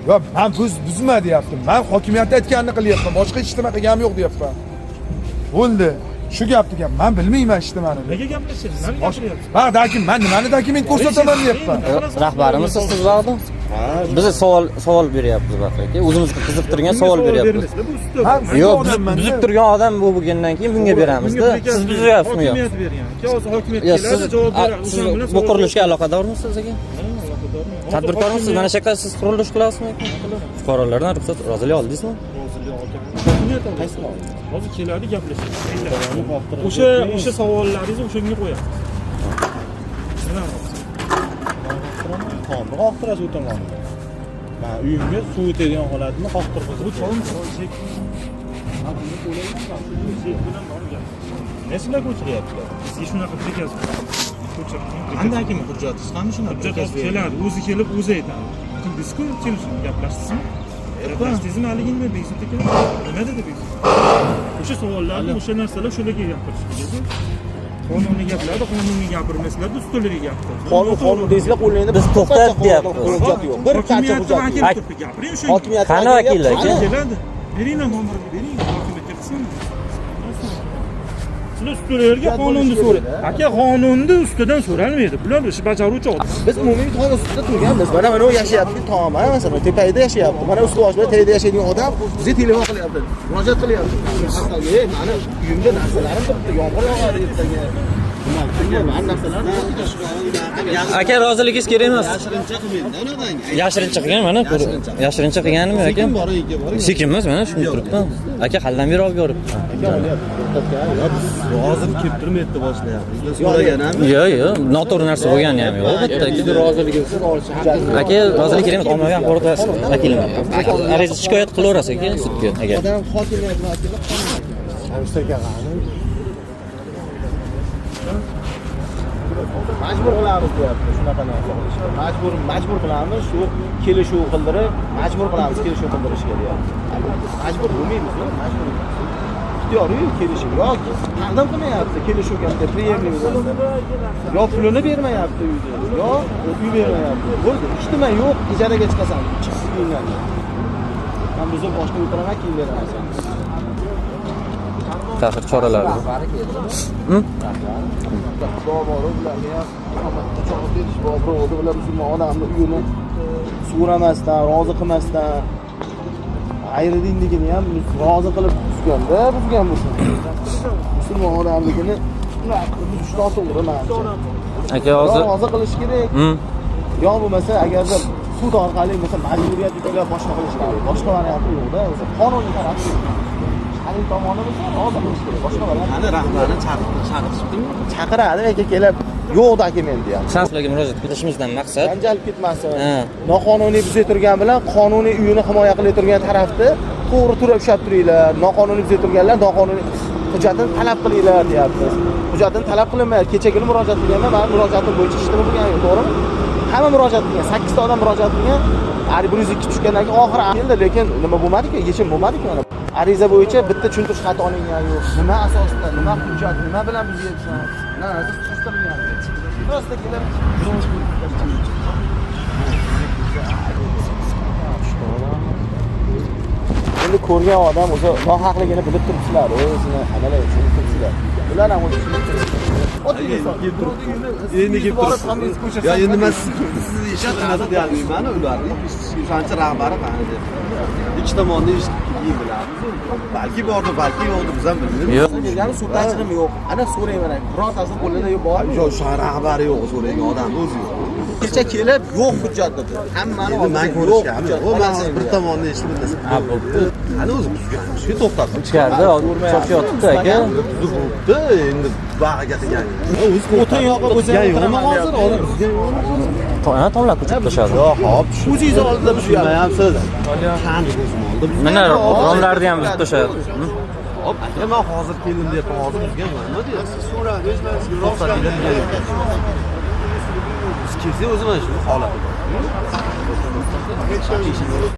Yo, men buzma deyaptim. Men hokimiyat aytganini qilyapman. Boshqa hech nima qilganim yo'q deyapman. Bo'ldi. Shu gapni gap. Men bilmayman hech nimani. Nega gaplashyapsiz? Nima gapiryapsiz? Men nimani dokument ko'rsataman deyapman. Rahbarimiz siz vaqti. Biz savol beryapmiz aka. O'zimizga qiziqtirgan savol beryapmiz. Yo'q, buzib turgan odam bu bo'lgandan keyin bunga beramizda. Siz buzyapsizmi yo'q? Hokimiyat bergan. Hozir hokimiyat keladi, javob beradi. Siz bu qurilishga aloqadormisiz aka? Tadbirkormisiz? Mana shu yerda siz qurilish qilasizmi? Fuqarolardan ruxsat rozilik oldingizmi? Hokimiyat qaysi hozir keladi gaplashamiz. O'sha savollaringizni o'shanga qo'yamiz. Qonni qoqtirasiz o'tangonni. Men uyimga suv o'tadigan holatni qoqtirib bu cholm chek. Neslar ko'chiryaptilar? Siz shunaqa prikaz qanday kim hujjatingiz ham shunaqa hujjat keladi, o'zi kelib o'zi aytadi. Qildingizku, telefon gaplashdingizmi? Gaplashdingizmi haligini Bekzod aka? Nima dedi Bekzod? O'sha savollarni, o'sha narsalar shularga gapirish kerak. Qonuniy gaplarni qonuniy gapirmaslarda ustunlarga gapiradi. Qonun deysizlar qo'lingda Biz to'xtat deyapmiz. hujjat yo'q. Bir qancha hujjat. Gapiring shu. Hokimiyat Qani vakillar aka? Keladi. Beringlar nomerini bering, hokimiyatga qilsin. Sizlar ustunlarga qonunni so'rang. Aka, qonunni ustidan so'ralmaydi. Bular ish bajaruvchi odam. Biz umumiy tog' ustida turganmiz. Mana yashayapti tom, masalan, tepada yashayapti. Mana ust boshida tagida yashaydigan odam bizga telefon qilyapti. Murojaat qilyapti. Mana uyimda narsalarim turibdi, yomg'ir yog'adi ertaga. Aka, roziligingiz kerak emas. Yashirincha qilgan mana. Yashirincha qilganimi aka? Sekin emas, mana shunday turibdi. Aka, qaldan beri olib yoribdi. Hozir kelib turmayapti boshlayapti. So'raganami? Yo'q, noto'g'ri narsa bo'lgani ham yo'q. Albatta. Roziligingizsiz olishni. Aka, rozilik kerak emas, ommaviy axborot vakilimi. Ariza shikoyat qilaverasiz aka sudga agar. Odam hokimiyat vakili majbur qilamiz deyapti shunaqa narsa. Majbur qilamiz, shu kelishuv qildirib, majbur qilamiz kelishuv qildirishga deyapti. Majbur bo'lmaymiz-ku, majbur. Ixtiyoriy kelishuv yoki taqdim qilmayapti kelishuvga priemli bo'lsa. Yo pulini bermayapti uyda, yo uy bermayapti. Bo'ldi, hech nima yo'q, ijaraga chiqasan, chiqib uydan. Men bizga boshqa o'tiraman keyin beraman. Ta'xir choralari. Odamni uyini so'ramasdan, rozi qilmasdan ayridingligini ham rozi qilib buzganda, buzgan bo'lsa. Musulmon odamligini buzish noto'g'ri emas. Aka, hozir rozi qilish kerak. Yo bo'lmasa, agarda sud orqali mesela majburiyat yuklab boshqa qilish kerak. Boshqa variant yo'q-da, o'zi qonuniy taraf. Qanday tomonimiz rozi qilish kerak. Boshqa variant. Qani rahbarni chaqirishibdimi? Chaqiradi aka kelib, yo'q dokument deyapti. sizlarga murojaat qilishimizdan maqsad janjal ketmasin. Noqonuniy buzib turgan bilan qonuniy uyini himoya qilib turgan tarafni to'g'ri turib ushlab turinglar. Noqonuniy buzib turganlar noqonuniy hujjatini talab qilinglar deyapmiz. Hujjatini talab qilinmayapti. Kechagina murojaat qilganman, men murojaatim bo'yicha hech nima bo'lgani yo'q, to'g'rimi? Hamma murojaat qilgan, 8 ta odam murojaat qilgan. 102 tushgandan keyin oxiri endi lekin nima bo'lmadi-ku, yechim bo'lmadi-ku mana. Ariza bo'yicha bitta tushuntirish xati olingan yo'q. Nima asosda, nima hujjat, nima bilan buzyapsan? Narsa tushuntirilgan. Prosta kelib endi ko'rgan odam o'zi nohaqligini bilib turibsizlar, o'zini hamalar uchun turibsizlar. Ular ham o'zi kelib turibdi. Endi kelib turibdi. Ya endi men sizni eshitmadim deyapman ularni. Shuncha rahbari qani deb. Ikki tomonni eshitib bilamiz. Balki bordi, balki yo'qdi, biz ham bilmaymiz. yo'q. Kelgani suddachinim yo'q. Ana so'rayman, birortasi qo'lida yo'q bormi? Yo'q, shu rahbari yo'q, so'ragan odam o'zi yo'q. Kecha kelib yo'q hujjat dedi. Hammani men ko'rishgan. O men hozir bir tomonni eshitib bilmasam. Ha, bo'pti. Qani o'zi shu to'xtatdim. Ichkarida cho'chiyotibdi aka. Bo'pti, endi bag'iga tegan. O'zi o'tin yoqib o'zi yo'qmi hozir? Hozir bizga yo'qmi? Tomlar ko'chib tashladi. Yo'q, hop, o'zingiz oldida tushunmayapsiz. Qani o'zim oldi. Mana romlarni ham buzib tashladi. Hop, men hozir keldim deb hozir bizga nima deyapsiz? So'radi, biz kelsak o'zi mana shu holat.